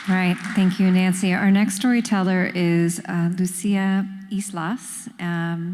Right, thank you, Nancy. Our next storyteller is Lucia Islas.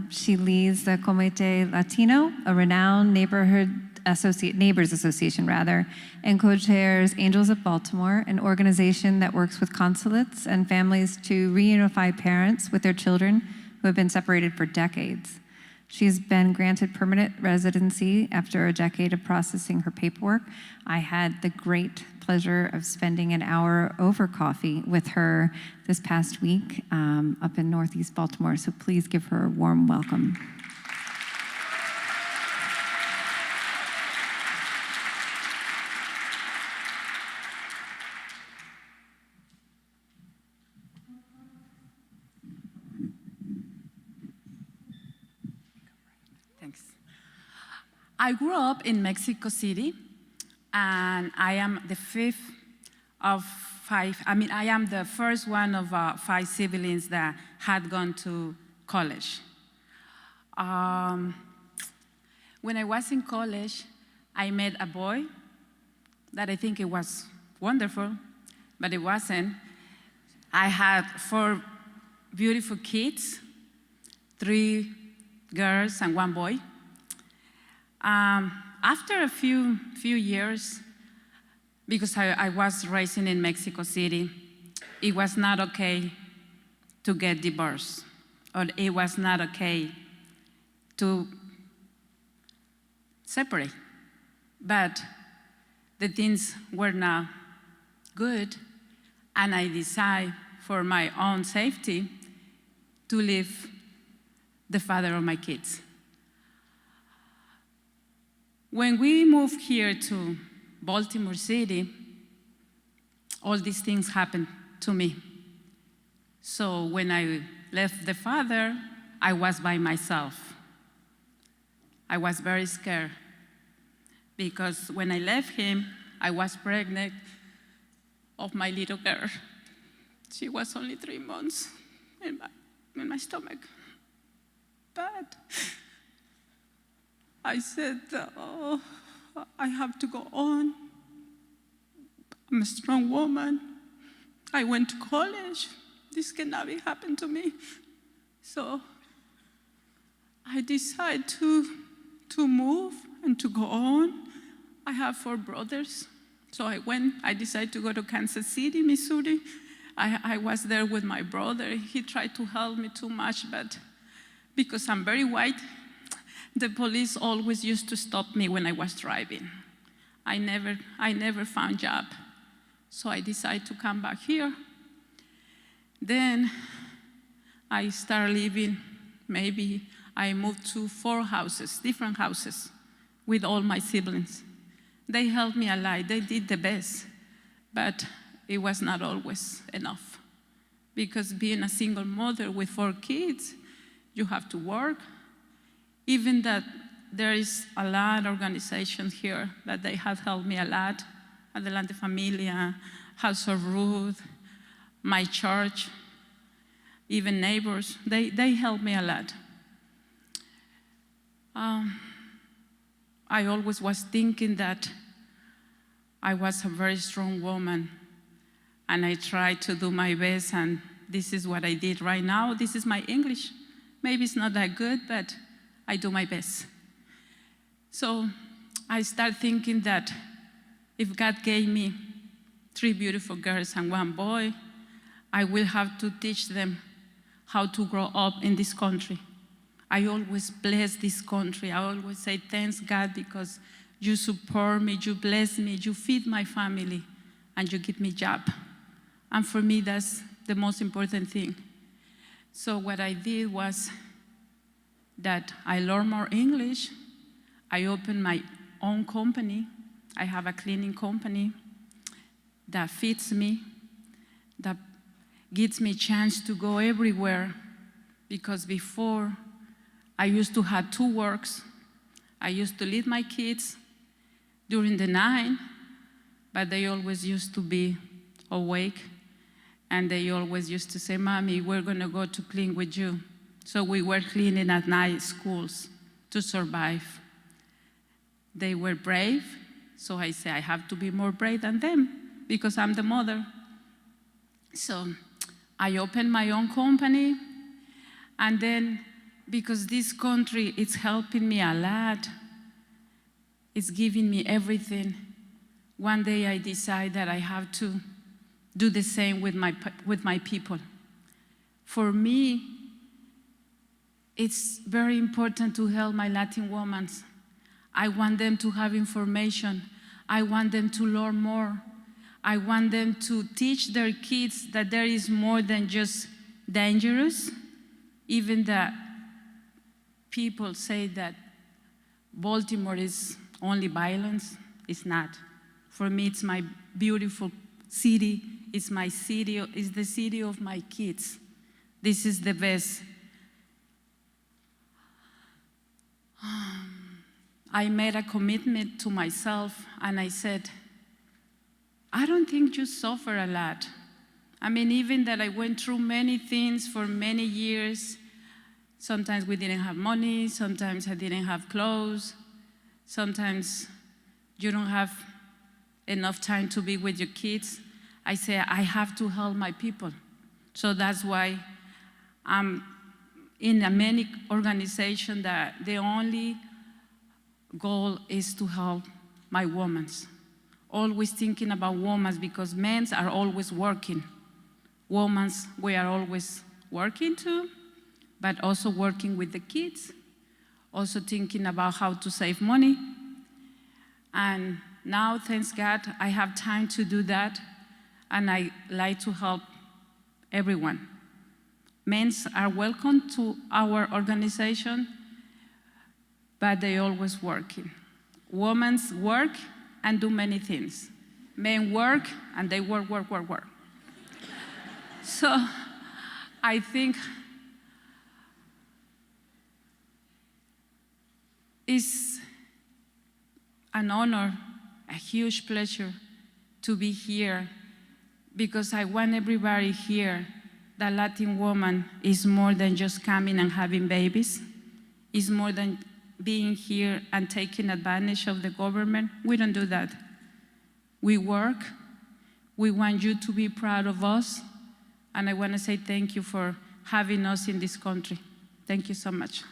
She leads the Comité Latino, a renowned neighbors association, and co-chairs Angels of Baltimore, an organization that works with consulates and families to reunify parents with their children who have been separated for decades. She's been granted permanent residency after a decade of processing her paperwork. I had the great pleasure of spending an hour over coffee with her this past week up in Northeast Baltimore, so please give her a warm welcome. Thanks. I grew up in Mexico City, and I am the fifth of five. I am the first one of 5 siblings that had gone to college. When I was in college, I met a boy that I think it was wonderful, but it wasn't. I had 4 beautiful kids, 3 girls and 1 boy. After a few years, because I was raised in Mexico City, it was not okay to get divorced, or it was not okay to separate. But the things were not good, and I decided for my own safety to leave the father of my kids. When we moved here to Baltimore City, all these things happened to me. So when I left the father, I was by myself. I was very scared because when I left him, I was pregnant of my little girl. She was only 3 months in my stomach. But I said, oh, I have to go on. I'm a strong woman. I went to college. This cannot be happen to me. So I decided to move and to go on. I have 4 brothers. So I decided to go to Kansas City, Missouri. I was there with my brother. He tried to help me too much, but because I'm very white, the police always used to stop me when I was driving. I never found a job. So I decided to come back here. Then I started living, maybe I moved to 4 houses, different houses, with all my siblings. They helped me a lot, they did the best, but it was not always enough. Because being a single mother with 4 kids, you have to work. Even that there is a lot of organizations here that they have helped me a lot. Adelante Familia, House of Ruth, my church, even neighbors, they helped me a lot. I always was thinking that I was a very strong woman, and I tried to do my best, and this is what I did right now. This is my English. Maybe it's not that good, but I do my best. So I started thinking that if God gave me 3 beautiful girls and 1 boy, I will have to teach them how to grow up in this country. I always bless this country. I always say, thanks God, because you support me, you bless me, you feed my family, and you give me a job. And for me, that's the most important thing. So what I did was that I learned more English. I opened my own company. I have a cleaning company that feeds me, that gives me a chance to go everywhere, because before I used to have 2 works. I used to leave my kids during the night, but they always used to be awake, and they always used to say, Mommy, we're gonna go to clean with you. So we were cleaning at night schools to survive. They were brave, so I say I have to be more brave than them because I'm the mother. So I opened my own company, and then because this country is helping me a lot, it's giving me everything, one day I decide that I have to do the same with my people. For me, it's very important to help my Latin women. I want them to have information. I want them to learn more. I want them to teach their kids that there is more than just dangerous. Even that people say that Baltimore is only violence. It's not. For me, it's my beautiful city. It's my city. It's the city of my kids. This is the best. I made a commitment to myself, and I said, I don't think you suffer a lot. I mean, even that I went through many things for many years. Sometimes we didn't have money, sometimes I didn't have clothes, sometimes you don't have enough time to be with your kids. I say, I have to help my people. So that's why I'm in a many organizations that the only goal is to help my women. Always thinking about women, because men are always working. Women, we are always working too, but also working with the kids, also thinking about how to save money. And now, thanks God, I have time to do that, and I like to help everyone. Men are welcome to our organization, but they always working. Women work and do many things. Men work and they work. So I think it's an honor, a huge pleasure to be here, because I want everybody here that Latin woman is more than just coming and having babies. It's more than being here and taking advantage of the government. We don't do that. We work. We want you to be proud of us. And I want to say thank you for having us in this country. Thank you so much.